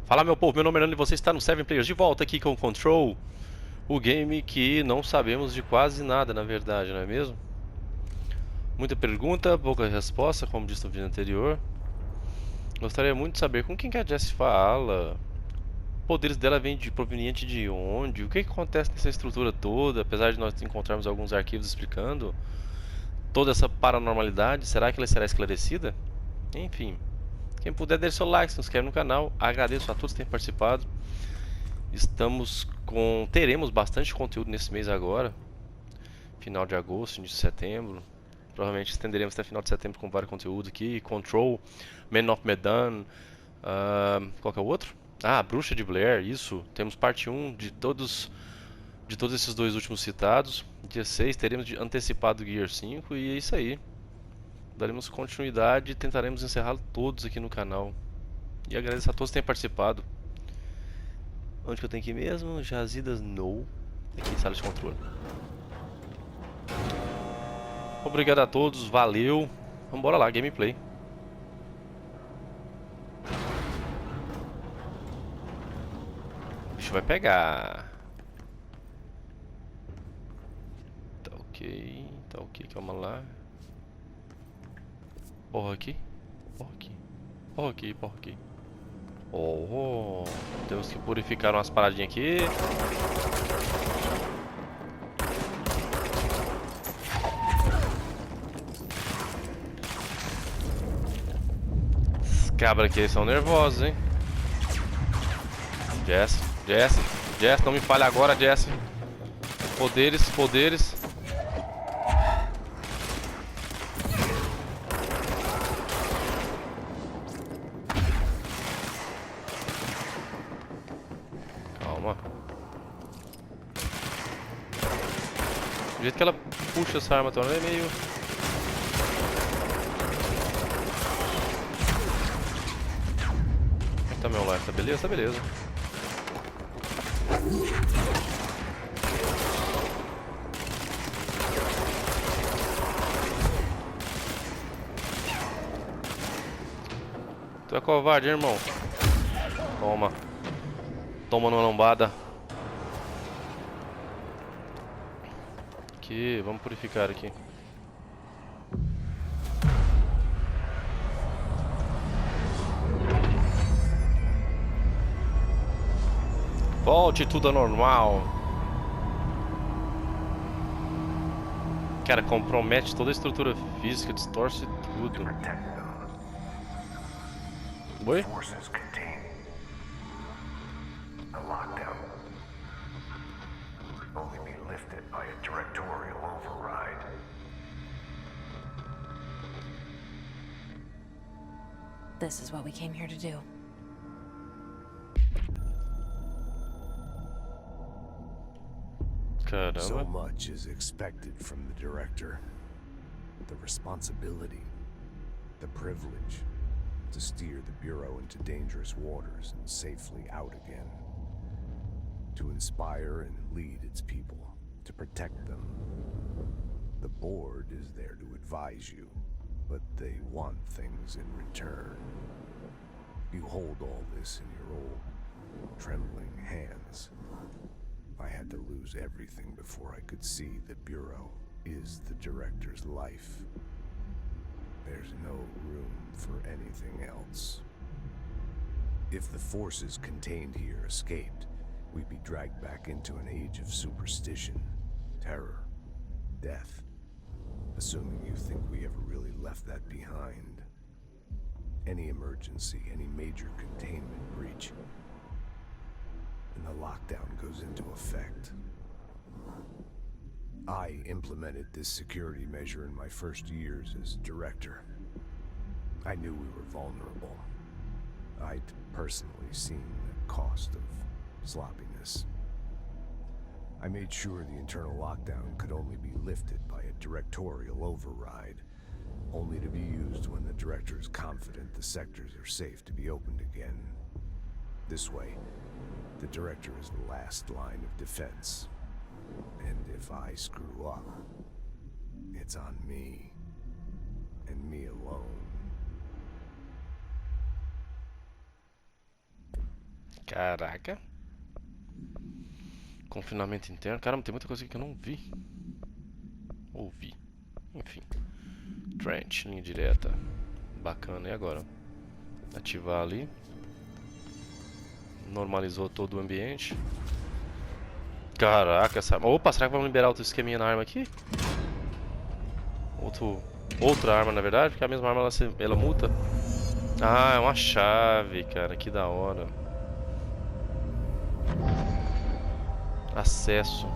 Fala, meu povo, meu nome é Nando e você está no Seven Players, de volta aqui com o Control, o game que não sabemos de quase nada, na verdade, não é mesmo? Muita pergunta, pouca resposta, como disse no vídeo anterior. Gostaria muito de saber com quem que a Jessie fala, poderes dela vêm proveniente de onde, o que que acontece nessa estrutura toda, apesar de nós encontrarmos alguns arquivos explicando toda essa paranormalidade, será que ela será esclarecida? Enfim, quem puder deixe seu like, se inscreve no canal, agradeço a todos que têm participado. Teremos bastante conteúdo nesse mês agora, final de agosto, início de setembro. Provavelmente estenderemos até final de setembro com vários conteúdos aqui. Control, Man of Medan, qual que é o outro? Ah, Bruxa de Blair, isso. Temos parte um de todos esses dois últimos citados. Dia 6 teremos antecipado Gear 5 e é isso aí. Daremos continuidade e tentaremos encerrá-lo todos aqui no canal. E agradeço a todos que têm participado. Onde que eu tenho que ir mesmo? Jazidas No. Aqui, sala de controle. Obrigado a todos, valeu. Vambora lá, gameplay. O bicho vai pegar. Tá ok, calma lá. Porra aqui, porra aqui, porra aqui, porra aqui. Oh, temos que purificar umas paradinhas aqui. Os cabras aqui são nervosos, hein? Jess, Jess, Jess, não me falha agora, Jess. Poderes, poderes. Calma. O jeito que ela puxa essa arma torna é meio... Como é que tá meu life? Tá beleza? Tá beleza. Tu é covarde, hein, irmão? Toma. Toma numa lombada. Aqui, vamos purificar aqui. Volte tudo ao normal. Cara, compromete toda a estrutura física, distorce tudo. Oi? Forces contain the lockdown will only be lifted by a directorial override. This is what we came here to do. Caramba. So much is expected from the director. The responsibility, the privilege to steer the Bureau into dangerous waters and safely out again. To inspire and lead its people, to protect them. The board is there to advise you, but they want things in return. You hold all this in your old, trembling hands. I had to lose everything before I could see the Bureau is the director's life. There's no room for anything else. If the forces contained here escaped, we'd be dragged back into an age of superstition, terror, death. Assuming you think we ever really left that behind. Any emergency, any major containment breach, and the lockdown goes into effect. I implemented this security measure in my first years as director. I knew we were vulnerable. I'd personally seen the cost of sloppiness. I made sure the internal lockdown could only be lifted by a directorial override, only to be used when the director is confident the sectors are safe to be opened again. This way, the director is the last line of defense. And if I screw up, it's on me, and me alone. Caraca. Confinamento interno. Caramba, tem muita coisa aqui que eu não vi. Ouvi. Enfim. Trench, linha direta. Bacana. E agora? Ativar ali. Normalizou todo o ambiente. Caraca, essa arma. Opa, será que vamos liberar outro esqueminha na arma aqui? Outra arma, na verdade, porque a mesma arma ela muta. Ah, é uma chave, cara. Que da hora. Acesso.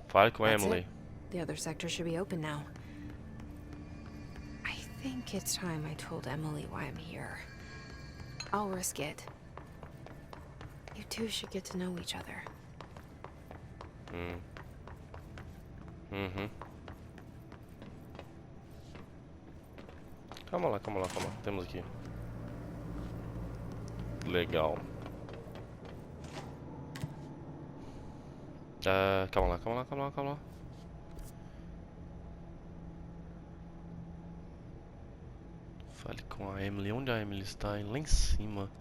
Fale com a That's Emily. it. The other sector should be open now. I think it's time I told Emily why I'm here. I'll risk it. You two should get to know each other. Uhum. Calma lá. Temos aqui. Legal. Calma lá. Fale com a Emily. Onde a Emily está? Lá em cima.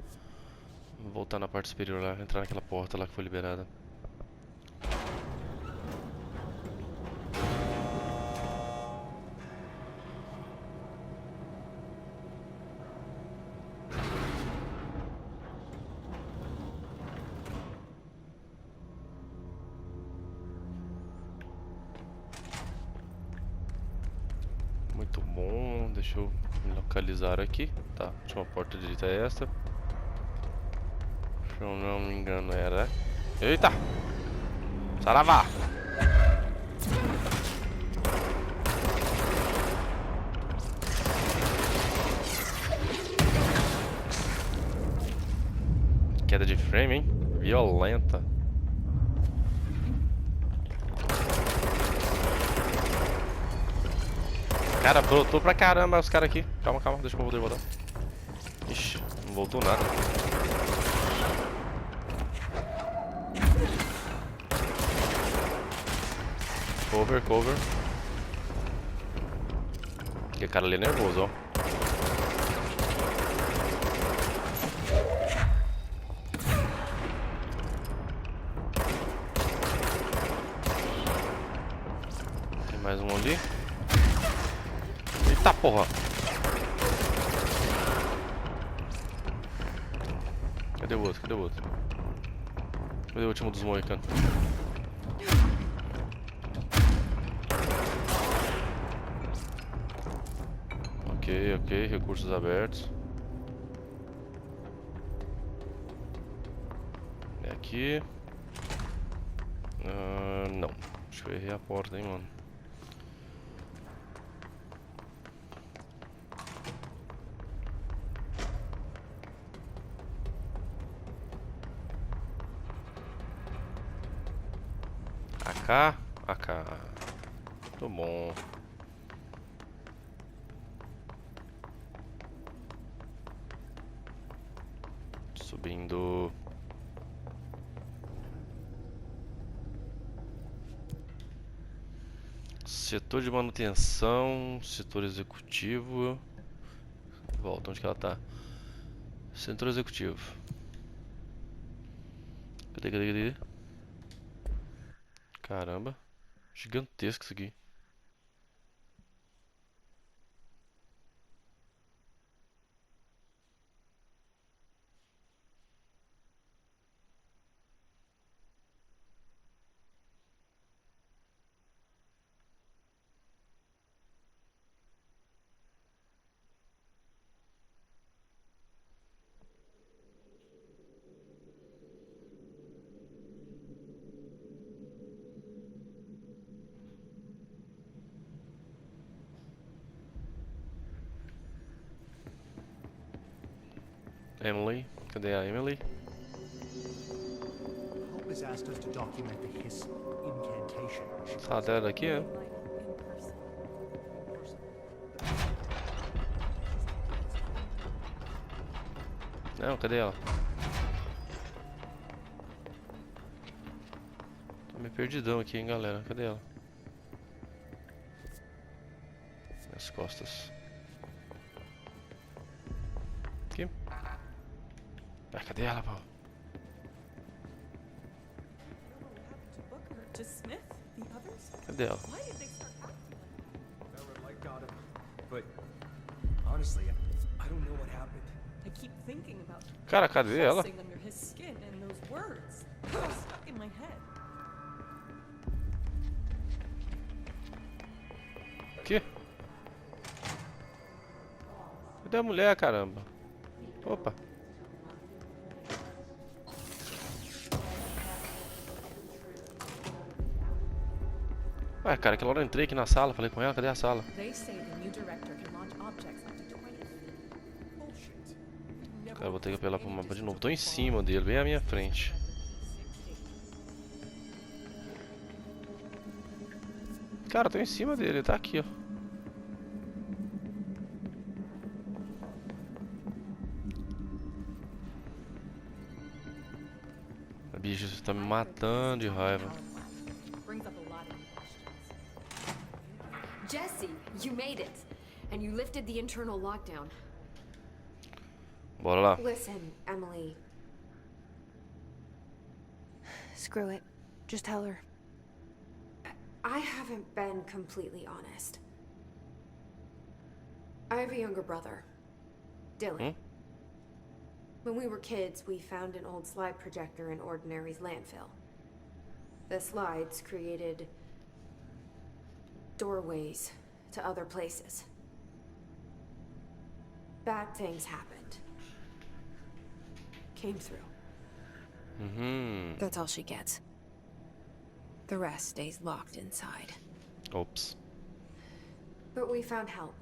Vou voltar na parte superior lá, entrar naquela porta lá que foi liberada. Muito bom, deixa eu me localizar aqui. Tá, a última porta direita é esta. Se eu não me engano era... Eita! Saravá! Queda de frame, hein? Violenta. Cara, brotou pra caramba os caras aqui. Calma, deixa eu poder voltar. Ixi, não voltou nada. Cover. Aquele cara ali é nervoso, ó. Tem mais um ali. Eita porra! Cadê o outro? Cadê o último dos moicanos? Ok, recursos abertos. É aqui. Não. Acho que eu errei a porta, hein, mano. AK. Muito bom. Subindo. Setor de manutenção, setor executivo. Volta, onde que ela tá? Setor executivo. Cadê? Caramba. Gigantesco isso aqui. Emily, cadê a Emily? Hope has asked us to document the hiss incantation. Sala dela daqui, é? Não, cadê ela? Tô meio perdidão aqui, hein, galera. Cadê ela? Minhas costas. Aqui. Ah, cadê ela, pô? To Smith, the others? Cadê ela? Why did they start acting like Whatever light got him. But honestly, I don't know what happened. I keep thinking about Cara, cadê ela? pulsing under his skin and those words. They're stuck in my head. Aqui. Cadê a mulher, caramba? Opa. Ué, cara, aquela hora eu entrei aqui na sala, falei com ela, cadê a sala? They say the new director can launch objects up to 20 feet. Bullshit. Cara, vou ter que apelar pro mapa de novo. Tô em cima dele, bem à minha frente. Cara, tô em cima dele, ele tá aqui, ó. A bicha tá me matando de raiva. Brings up a lot of questions. Jesse, you made it. And you lifted the internal lockdown. Bora lá. Listen, Emily. Screw it. Just tell her. I haven't been completely honest. I have a younger brother, Dylan. When we were kids, we found an old slide projector in Ordinary's landfill. The slides created doorways to other places. Bad things happened. Came through. That's all she gets. The rest stays locked inside. Oops. But we found help.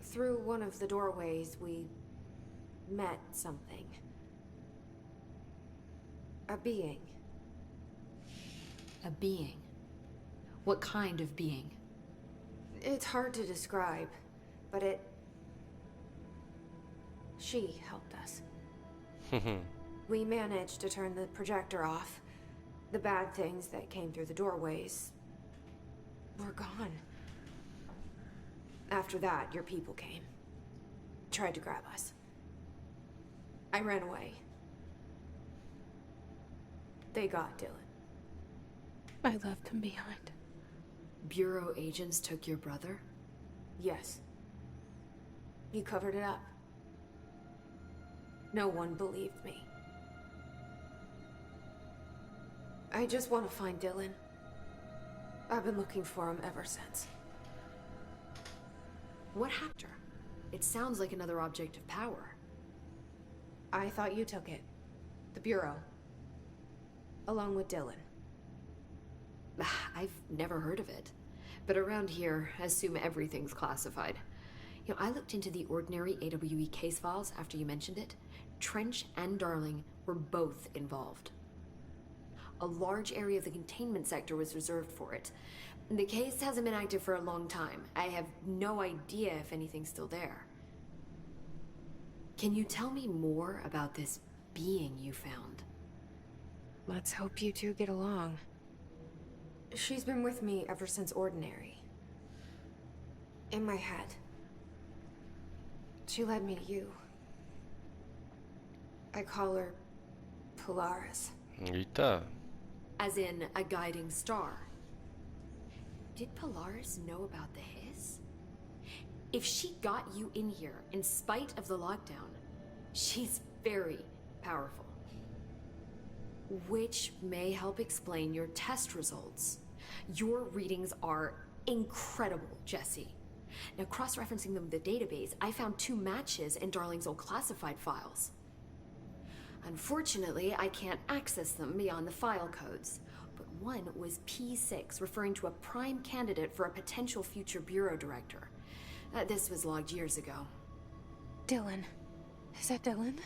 Through one of the doorways, we met something. A being. A being. What kind of being? It's hard to describe, but she helped us. We managed to turn the projector off. The bad things that came through the doorways were gone. After that, your people came. Tried to grab us. I ran away. They got Dylan. I left him behind. Bureau agents took your brother? Yes. You covered it up. No one believed me. I just want to find Dylan. I've been looking for him ever since. What happened? It sounds like another object of power. I thought you took it. The Bureau. Along with Dylan. I've never heard of it. But around here, assume everything's classified. You know, I looked into the Ordinary AWE case files after you mentioned it. Trench and Darling were both involved. A large area of the containment sector was reserved for it. The case hasn't been active for a long time. I have no idea if anything's still there. Can you tell me more about this being you found? Let's hope you two get along. She's been with me ever since Ordinary. In my head. She led me to you. I call her Polaris. Eita. As in a guiding star. Did Polaris know about the hiss? If she got you in here in spite of the lockdown, she's very powerful. Which may help explain your test results. Your readings are incredible, Jesse. Now, cross-referencing them with the database, I found 2 matches in Darling's old classified files. Unfortunately, I can't access them beyond the file codes, but one was P6, referring to a prime candidate for a potential future bureau director. This was logged years ago. Dylan. Is that Dylan?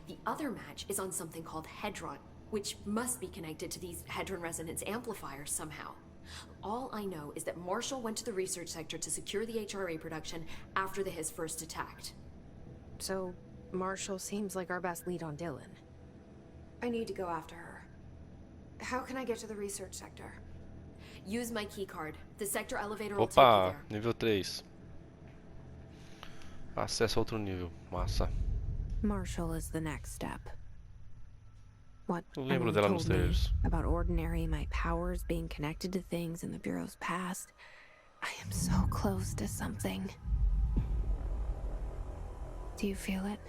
The other match is on something called Hedron, which must be connected to these Hedron resonance amplifiers somehow. All I know is that Marshall went to the research sector to secure the HRA production after the Hiss first attacked. So, Marshall seems like our best lead on Dylan. I need to go after her. How can I get to the research sector? Use my key card. The sector elevator will take you Opa, there. nível 3. Acesso a outro nível. Massa. Marshall is the next step. What Eu lembro Emily dela nos told me trailers. about Ordinary, my powers being connected to things in the Bureau's past. I am so close to something. Do you feel it?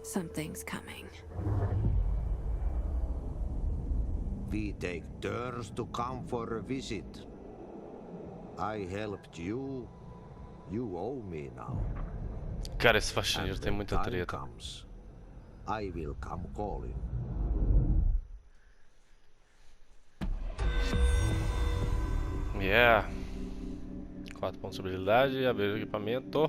Something's coming. We take turns to come for a visit. I helped you. You owe me now. Cara, esse faxineiro And tem when muita time treta. comes, I will come calling. Yeah. 4 pontos de habilidade, abrir o equipamento.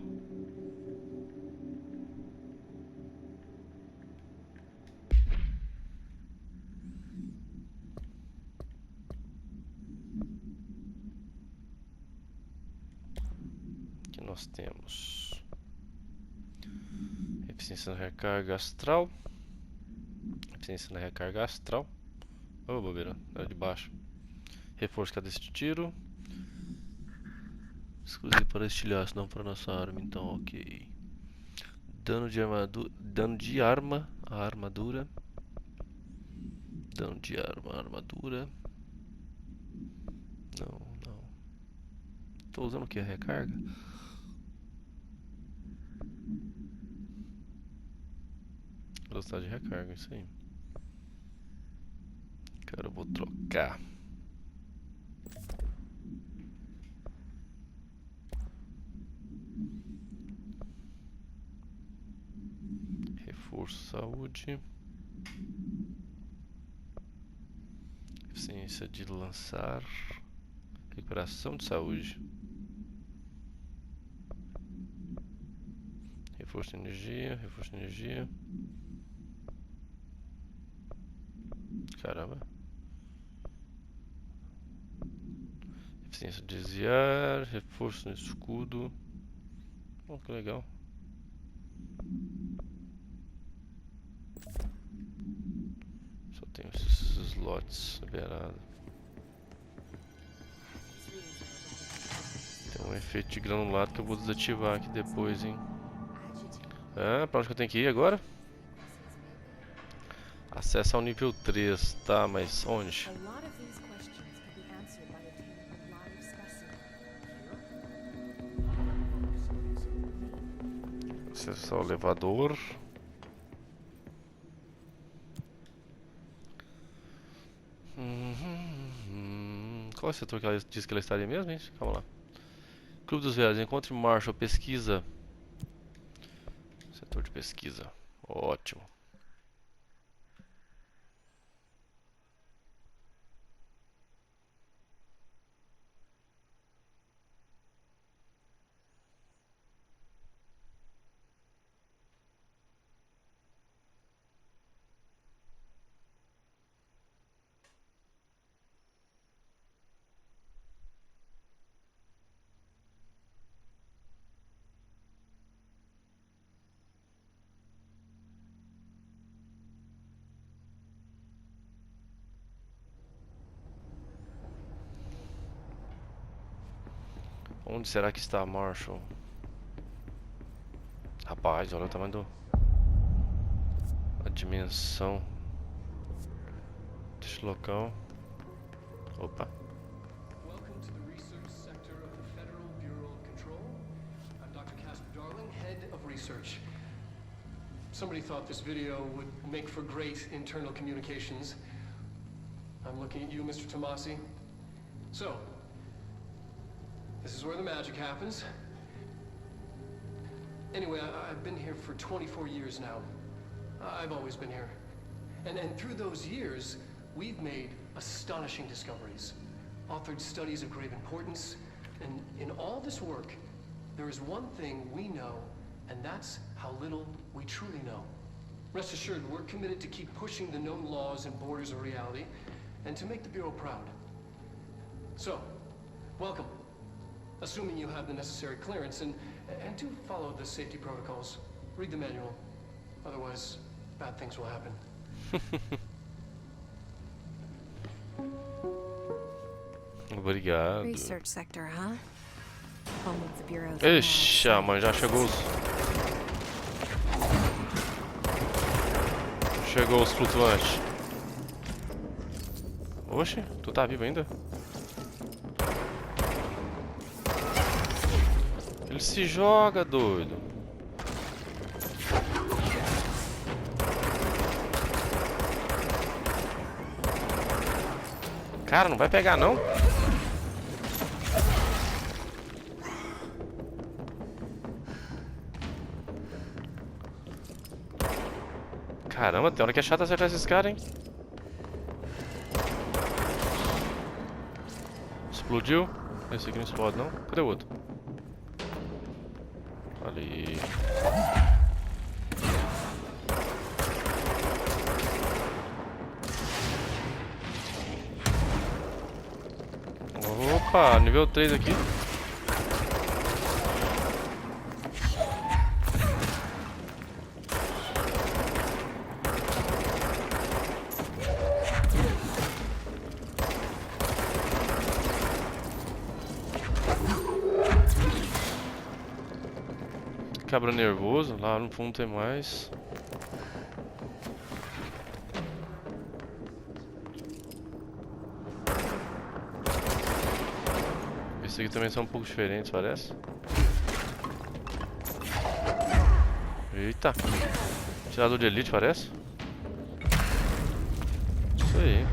Aqui nós temos eficiência na recarga astral. Eficiência na recarga astral. Ô, bobeira, era de baixo. Reforço cadência de tiro. Exclusivo para estilhaço, não para nossa arma, então ok. Dano de armadura. Dano de arma. A armadura. Dano de arma. A armadura. Não, não. Tô usando o que? A recarga? Velocidade de recarga, isso aí. Cara, eu vou trocar. Reforço saúde. Eficiência de lançar. Recuperação de saúde. Reforço de energia. Reforço de energia. Caramba. Eficiência de desviar. Reforço no escudo. Oh, que legal. Só tenho esses slots liberados. Tem um efeito de granulado que eu vou desativar aqui depois, hein. Ah, pra onde que eu tenho que ir agora? Acesso ao nível 3, tá, mas onde? A lot of these questions could be answered by obtaining a live specimen. Acesso ao elevador. Qual é o setor que ela disse que ela estaria mesmo, gente? Calma lá. Clube dos Velhos, encontre Marshall, pesquisa. Setor de pesquisa. Ótimo. Onde será que está Marshall? Rapaz, olha o tamanho a dimensão deste local. Opa. Welcome to the research sector of the Federal Bureau of Control. I'm Dr. Casper Darling, head of research. Somebody thought this video would make for great internal communications. I'm looking at you, Mr. Tomasi. So, this is where the magic happens. Anyway, I've been here for 24 years now. I've always been here. And through those years, we've made astonishing discoveries, authored studies of grave importance, and in all this work, there is one thing we know, and that's how little we truly know. Rest assured, we're committed to keep pushing the known laws and borders of reality, and to make the Bureau proud. So, welcome. Assuming you have the necessary clearance, and do follow the safety protocols. Read the manual. Otherwise, bad things will happen. Obrigado. Research sector, huh? Home of the Bureau's Ixi, a mãe já chegou os... Chegou os flutuantes. Oxe, tu tá vivo ainda? Ele se joga, doido. Cara, não vai pegar não? Caramba, tem hora que é chato acertar esses caras, hein? Explodiu? Esse aqui não explode não? Cadê o outro? Ali. Opa, nível 3 aqui. Cabra nervoso, lá no fundo tem mais. Esse aqui também são um pouco diferentes, parece. Eita! Tirador de elite, parece. Isso aí.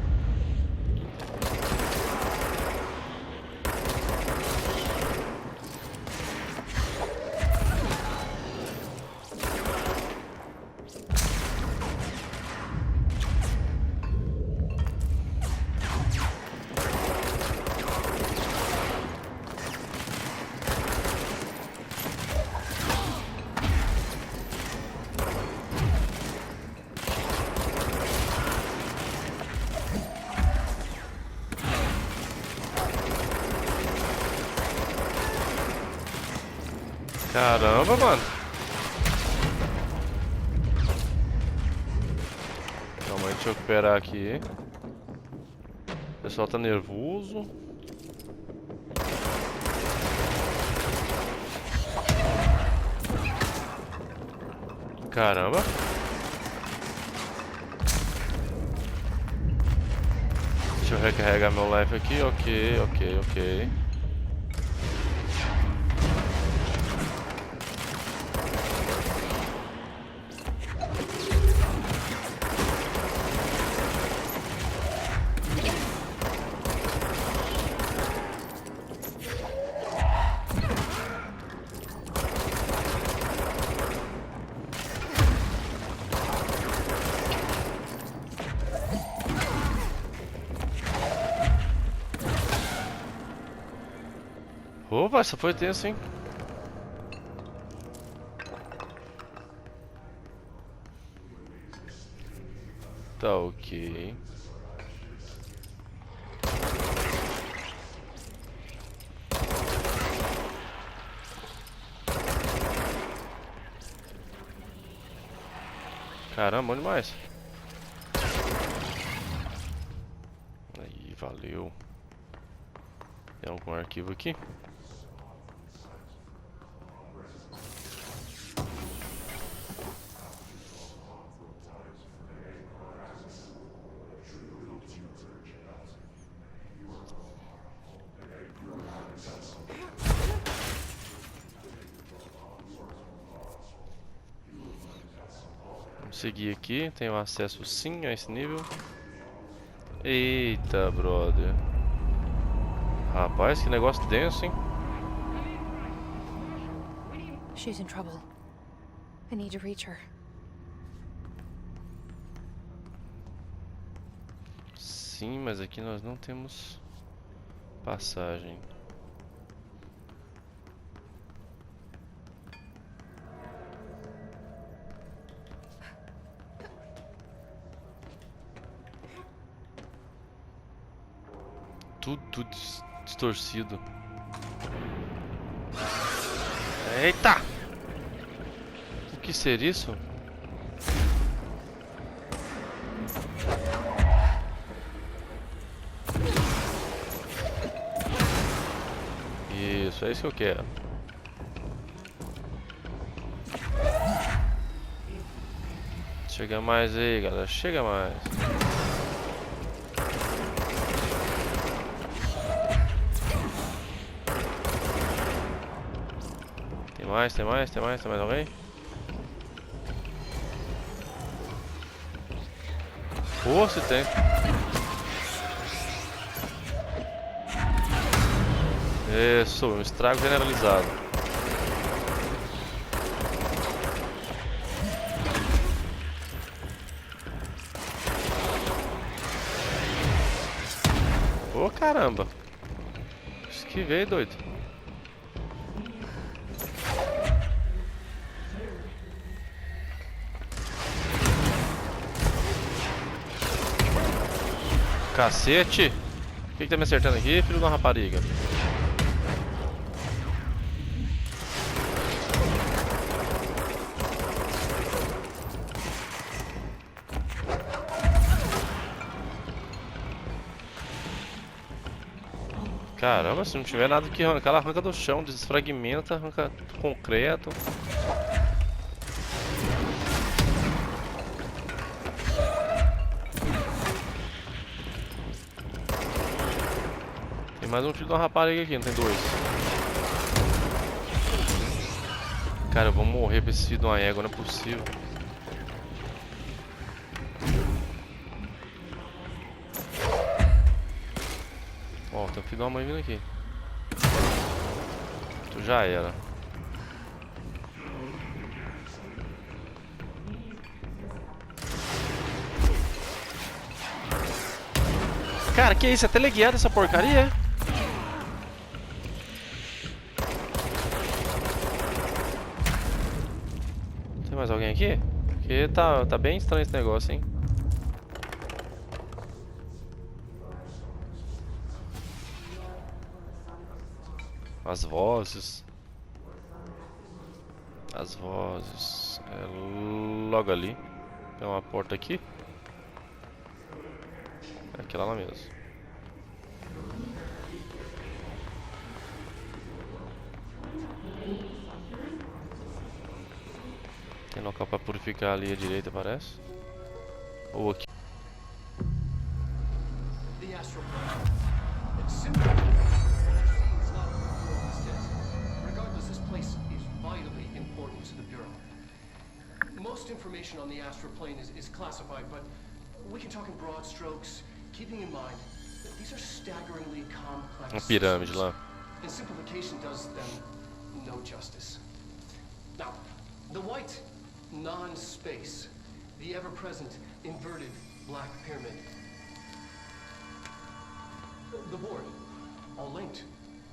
Caramba, mano. Calma aí, deixa eu recuperar aqui. O pessoal tá nervoso. Caramba. Deixa eu recarregar meu life aqui. Ok. Opa, essa foi tenso, hein? Tá ok. Caramba, bom demais. Aí, valeu. Tem algum arquivo aqui? Seguir aqui, tenho acesso sim a esse nível. Eita, brother. Rapaz, que negócio denso, hein? She's in trouble. I need to reach her. Sim, mas aqui nós não temos passagem. Tudo distorcido. Eita! O que seria isso? isso que eu quero. Chega mais aí, galera. Chega mais. Tem mais alguém? Pô, se tem. Isso, um estrago generalizado. Ô, caramba. Esquivei, doido. Cacete! O que tá me acertando aqui, filho de uma rapariga? Caramba, se não tiver nada que arrancar, ela arranca do chão, desfragmenta, arranca concreto. Tem mais um filho de uma rapariga aqui, não tem dois. Cara, eu vou morrer pra esse filho de uma égua, não é possível. Ó, tem um filho de uma mãe vindo aqui. Tu já era. Cara, que isso? É teleguiada essa porcaria? Tem mais alguém aqui? Porque tá bem estranho esse negócio, hein? As vozes. As vozes. É logo ali. Tem uma porta aqui. É aquela lá mesmo. Tem local pra purificar ali à direita, parece. Ou aqui. The astral plane. It's simple. It's not regardless, this place is vitally important to the Bureau. Most information on the astral plane is classified, but we can talk in broad strokes, keeping in mind that these are staggeringly complex Uma pirâmide lá. and simplification does them no justice. Now, the white non-space, the ever-present inverted black pyramid. The board, all linked,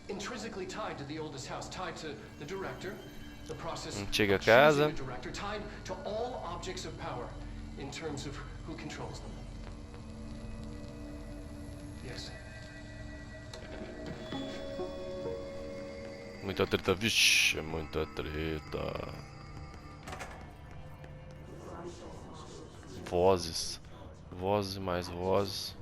intrinsically tied to the oldest house, tied to the director, the process Antiga of choosing casa. a director, tied to all objects of power in terms of who controls them. Yes. Muita treta, vixe, é muita treta. Vozes. Vozes e mais vozes.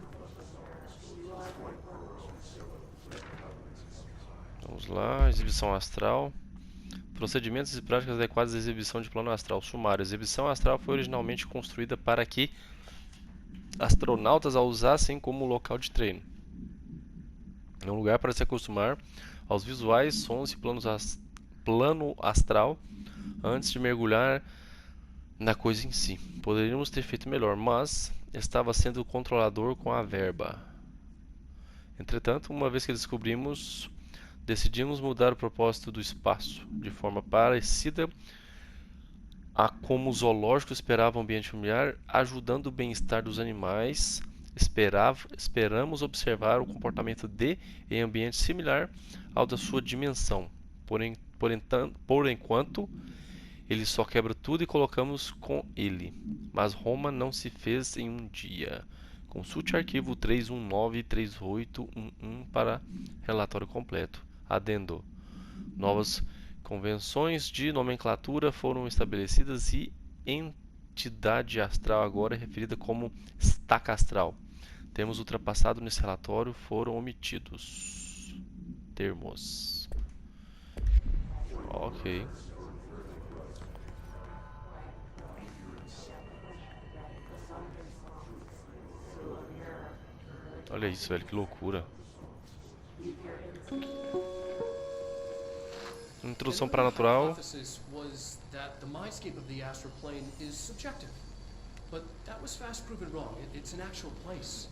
Vamos lá, exibição astral. Procedimentos e práticas adequadas à exibição de plano astral. Sumário. A exibição astral foi originalmente construída para que astronautas a usassem como local de treino. É um lugar para se acostumar aos visuais, sons e plano astral antes de mergulhar na coisa em si. Poderíamos ter feito melhor, mas estava sendo controlador com a verba. Entretanto, uma vez que descobrimos, decidimos mudar o propósito do espaço de forma parecida a como o zoológico esperava um ambiente familiar, ajudando o bem-estar dos animais. Esperamos observar o comportamento em ambiente similar ao da sua dimensão. Por enquanto, ele só quebra tudo e colocamos com ele. Mas Roma não se fez em um dia. Consulte arquivo 319 e 3811 para relatório completo. Adendo. Novas convenções de nomenclatura foram estabelecidas e entidade astral agora é referida como estaca astral. Temos ultrapassado nesse relatório, foram omitidos termos. Ok. Olha isso, velho, que loucura. Introdução para natural. Hypothesis was that the mindscape of the astral plane is subjective, but that was fast proven wrong. It's an actual place,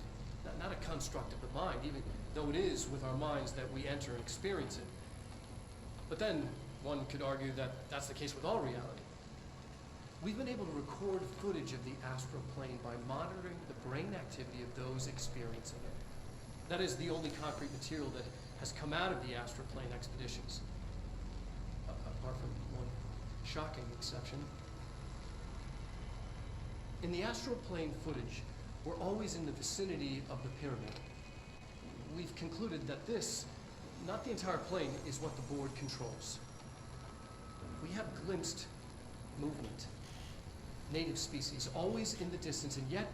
not a construct of the mind, even though it is with our minds that we enter and experience it. But then one could argue that that's the case with all reality. We've been able to record footage of the astral plane by monitoring the brain activity of those experiencing it. That is the only concrete material that has come out of the astral plane expeditions. Apart from one shocking exception. In the astral plane footage, we're always in the vicinity of the pyramid. We've concluded that this, not the entire plane, is what the board controls. We have glimpsed movement, native species, always in the distance, and yet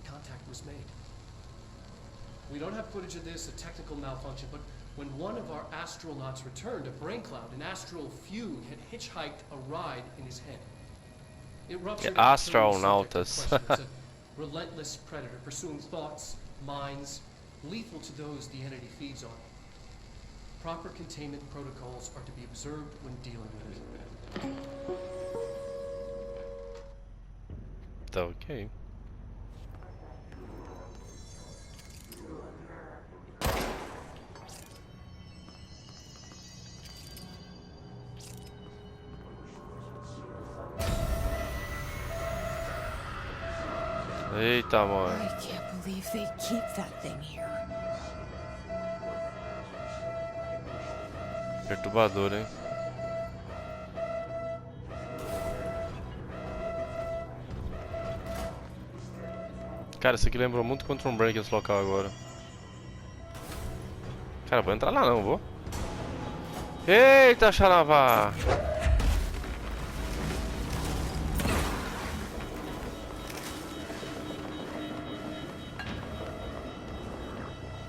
contact was made. We don't have footage of this, a technical malfunction, but when one of our astronauts returned, a brain cloud, an astral fugue, had hitchhiked a ride in his head. It ruptured Astronautas. It's a relentless predator pursuing thoughts, minds, lethal to those the entity feeds on. Proper containment protocols are to be observed when dealing with it. Tá ok. Eita, mano. I can't believe they keep that thing here. Perturbador, hein? Cara, isso aqui lembrou muito Quantum Break esse local agora. Cara, vou entrar lá não, vou. Eita, xaravá!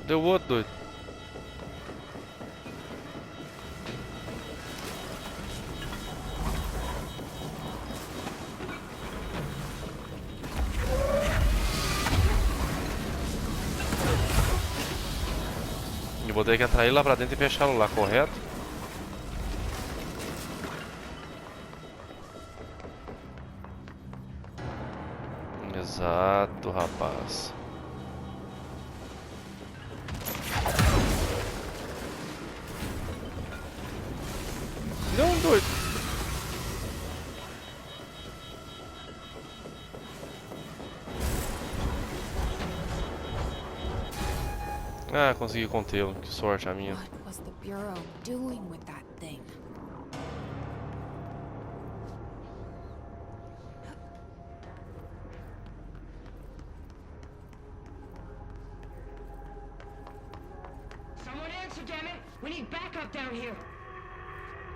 Deu outro, doido. Eu vou ter que atrair lá pra dentro e fechá-lo lá, correto? Exato, rapaz. Não, doido. Ah, consegui contê-lo. Que sorte a minha. What was the Bureau doing with that thing? Someone answer, damn it! We need backup down here.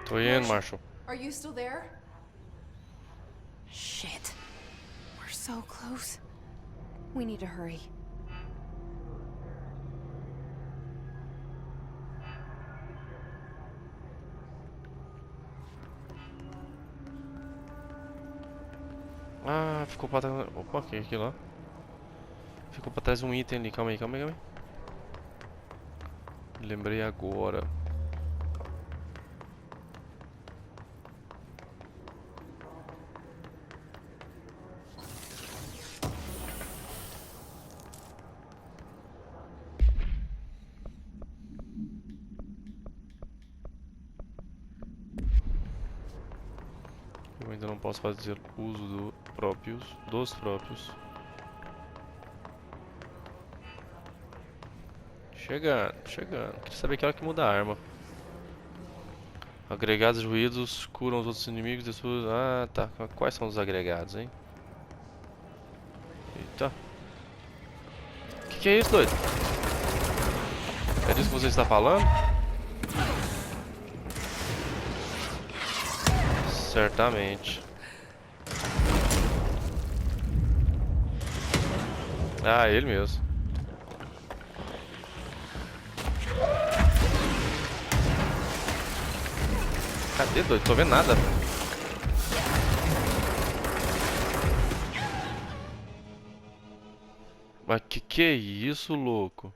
Tô indo, Marshall. Are you still there? Shit. We're so close. We need to hurry. Ah, ficou pra trás. Opa, o que é aquilo lá? Ficou pra trás um item ali. Calma aí, calma aí, calma aí. Lembrei agora. Eu ainda não posso fazer uso dos próprios. Chegando, chegando. Queria saber que hora que muda a arma. Agregados de ruídos curam os outros inimigos. Depois... Ah, tá. Quais são os agregados, hein? Eita. Que é isso, doido? É disso que você está falando? Certamente. Ah, ele mesmo. Cadê, doido? Tô vendo nada. Mas que é isso, louco?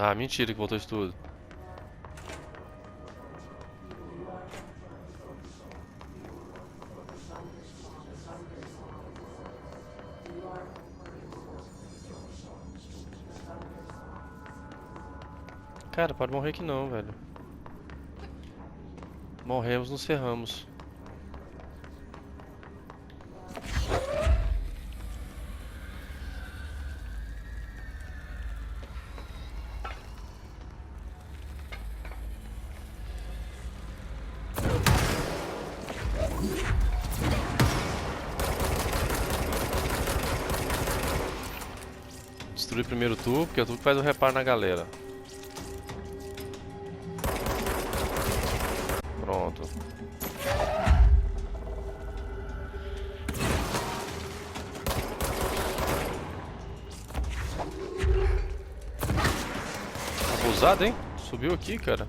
Ah, mentira que voltou isso tudo. Cara, pode morrer que não, velho. Morremos, nos ferramos. Destruir primeiro tu, porque é tu que faz o reparo na galera. Pronto. Abusado, hein? Subiu aqui, cara.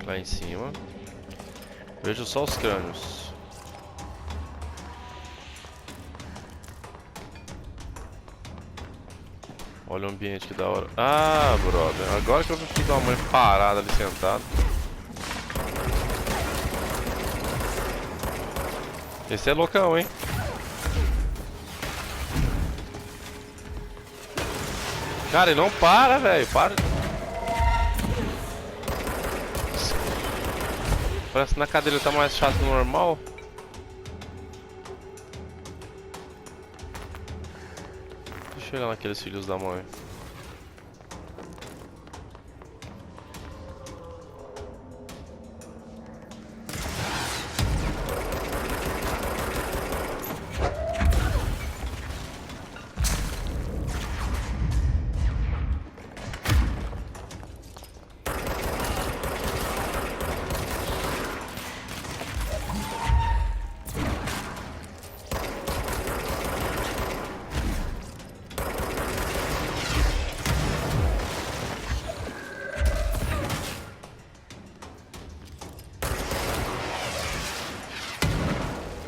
Lá em cima. Vejo só os crânios. Olha o ambiente que da hora. Ah, brother. Agora que eu fiz uma mãe parada ali sentado. Esse é loucão, hein? Cara, ele não para, velho. Para. Parece que na cadeira ele tá mais chato do normal. Deixa eu chegar naqueles filhos da mãe.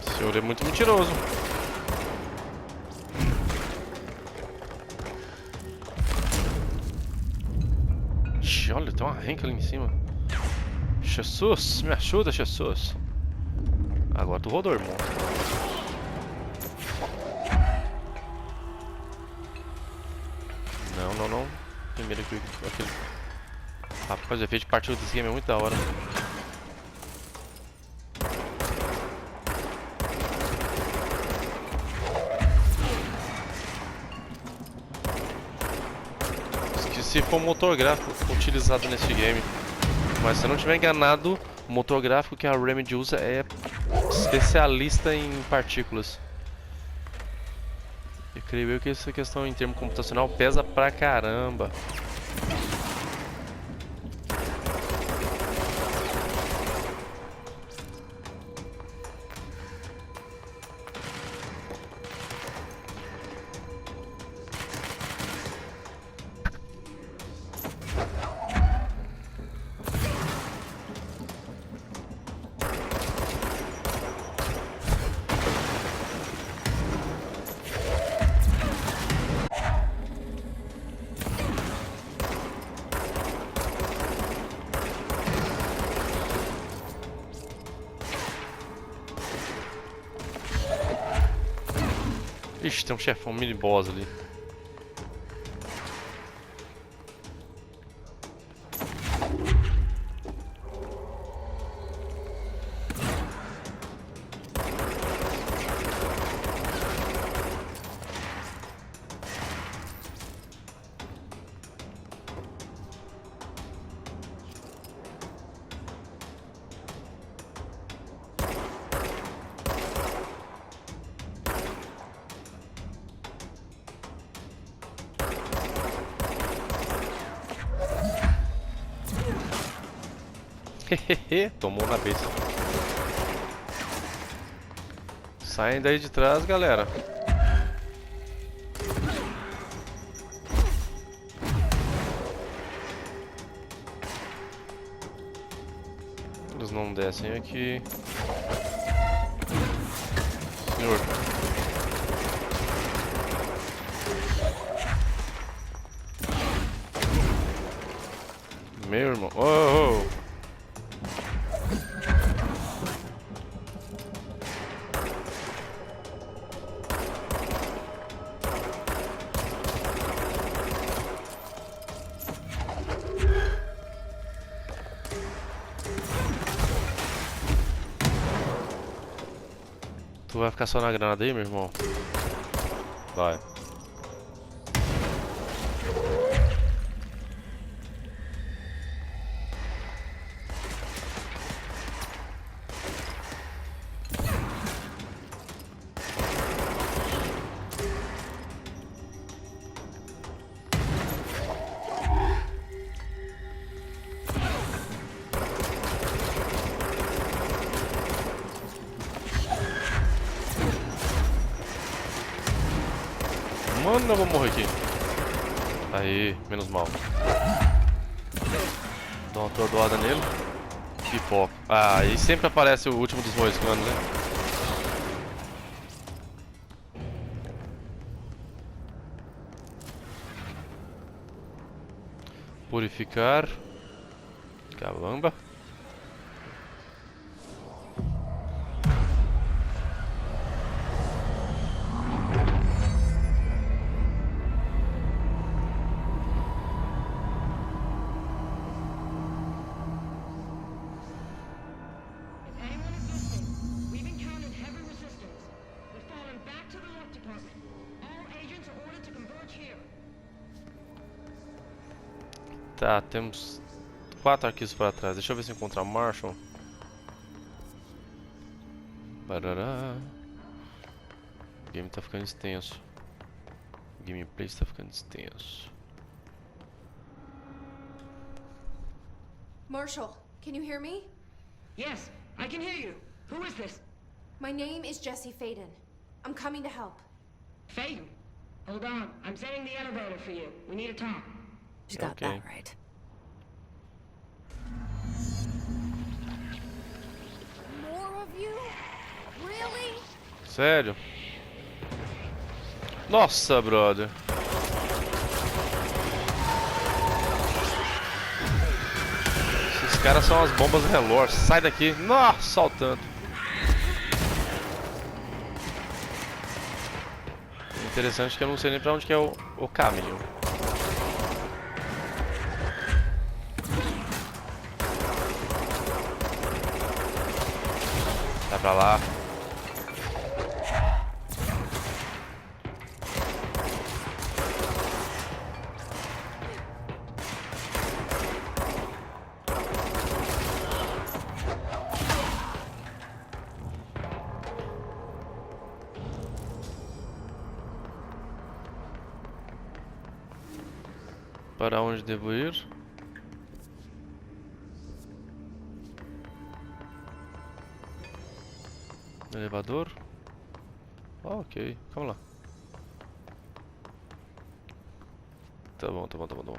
O senhor é muito mentiroso. Ixi, olha, tem uma renca ali em cima. Jesus, me ajuda, Jesus. Agora tu rodou, irmão. Não, não, não. Primeiro que aquele. Rapaz, o efeito de partida desse game é muito da hora. Se for um motor gráfico utilizado nesse game. Mas se eu não estiver enganado, o motor gráfico que a Remedy usa é especialista em partículas. Eu creio que essa questão em termo computacional pesa pra caramba. Ixi, tem um chefão mini boss ali. Tomou na besta. Saem daí de trás, galera. Eles não descem aqui. Senhor. Meu irmão. Oh, oh. Tu vai ficar só na granada aí, meu irmão? Vai. Mano, eu vou morrer aqui. Aí, menos mal. Dá uma atordoada nele. Pipoca. Ah, aí sempre aparece o último dos moiscanos, né? Purificar. Caramba. Tá, temos 4 arquivos para trás. Deixa eu ver se encontrar Marshall. Barará. O game tá ficando extenso. O gameplay está ficando extenso. Marshall, can you hear me? Yes, I can hear you. Who is this? My name is Jesse Faden. I'm coming to help. Faden. Hold on. I'm setting the elevator for you. We need to talk. You got that right. More of you? Really? Sério? Nossa, brother. Esses caras são as bombas relógio. Sai daqui. Nossa, saltando. Interessante que eu não sei nem pra onde que é o caminho. Vai pra lá. Para onde devo ir? Elevador? Ah, ok, calma lá. Tá bom, tá bom, tá bom, tá bom.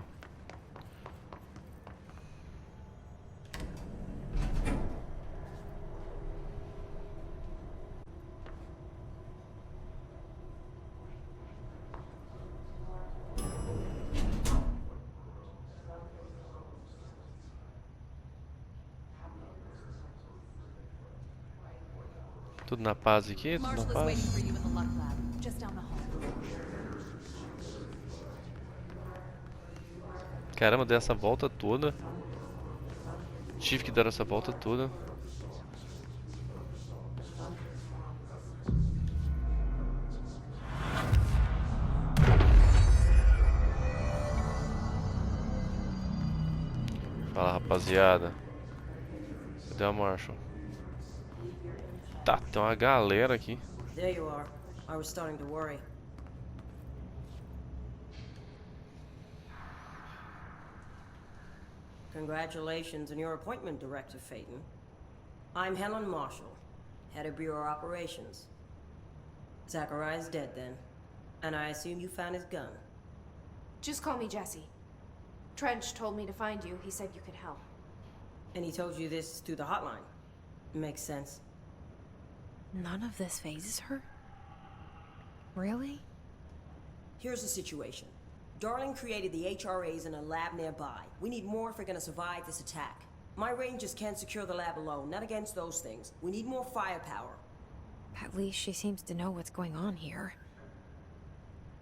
Tudo na paz aqui, tudo na Marshall is paz. waiting for you in the Luck Lab, just down the hall. Caramba, dei essa volta toda. Tive que dar essa volta toda. Fala, rapaziada. Cadê a Marshall? Tá, tem uma galera aqui. There you are. I was starting to worry. Congratulations on your appointment, Director Phaeton. I'm Helen Marshall, head of Bureau Operations. Zachariah's dead then, and I assume you found his gun. Just call me Jesse. Trench told me to find you. He said you could help. And he told you this through the hotline. Makes sense. None of this phases her? Really? Here's the situation. Darling created the HRAs in a lab nearby. We need more if we're gonna survive this attack. My rangers can't secure the lab alone, not against those things. We need more firepower. At least she seems to know what's going on here.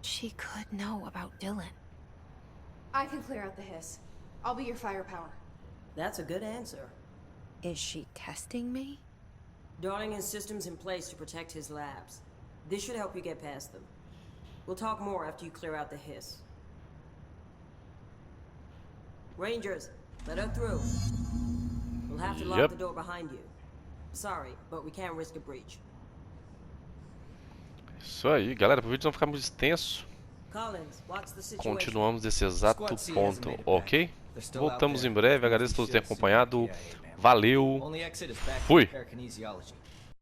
She could know about Dylan. I can clear out the hiss. I'll be your firepower. That's a good answer. Is she testing me? Darling has systems in place to protect his labs. This should help you get past them. We'll talk more after you clear out the hiss. Rangers, let her through. We'll have to lock the door behind you. Sorry, but we can't risk a breach. Isso aí, galera, para o vídeo não ficar muito extenso, Collins, what's the situation? continuamos desse exato ponto, ok? Voltamos em breve, agradeço a todos por terem acompanhado, valeu, fui!